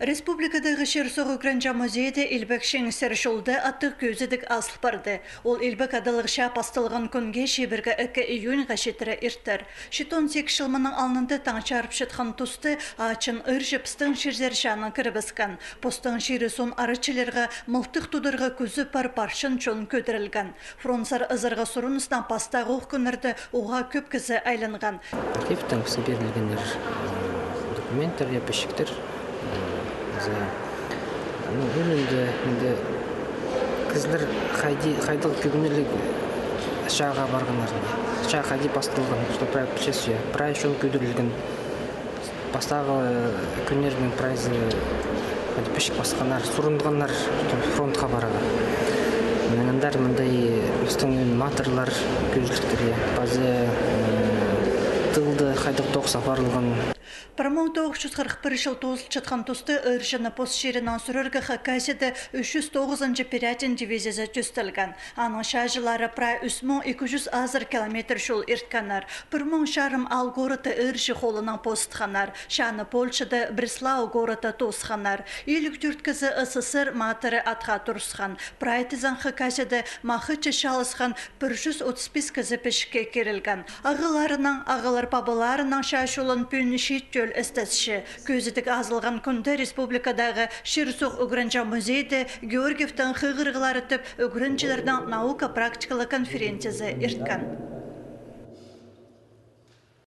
Республикадагы Шерсоқ Украинча музейде Илбек шеңсер шолды аттық көзедік асыл барды. Ол Илбек адалығыша пастылған күнге шебіргі 2 июньға шетірі ирттір. Шитон 8 шылмының алнынды таңчарып шетқан тұсты ачын үржіпстің шерзер шаны кірібіскен. Постың шері сон арычыларға мұлтық тудырғы көзі паршын чон көдірілген. Фронсар ызырға сұрыныстан пастағы оқынырды оға көп кізі айланған. Архивтің берілгендер документтер, епішіктер Önünde kızlar haydalı kögünlük aşağıya barganlarında. Aşağı haydi bastırılgan, işte praypçesi, pray şol ködürülgen. Bastağı günlerinin prayzı peşik baskanlar, surundganlar frontқа baraga. Menendar mınday üstünün materlar gözlükleri, bazı тылды хайдық тоқ сапарылған. 1941 жыл тозыл чатқан тұсты үржіні пост шерінен сүріргі Хакасияда 309 периятин дивизиясы түстілген. Аның шажылары прай 3200 азыр километр жол ертканар. 1000 шарым ал горыты үржі қолының постханар. Шаны Польшада Бреслау горыты тосханар. Елік дүрткізі СССР матыры атқа тұрсқан. Прай тізін Хакасияда махычы шалысқан 135 кізі пешке керілген. Ағылар бабаларының шашылын пүйіні шеттел істесші. Көзідік азылған күнді республикадағы Шерсоқ Украинча музейді Георгиевтің қығырғылары түп Украинчылардың наука практикалы конференциясы ерткен.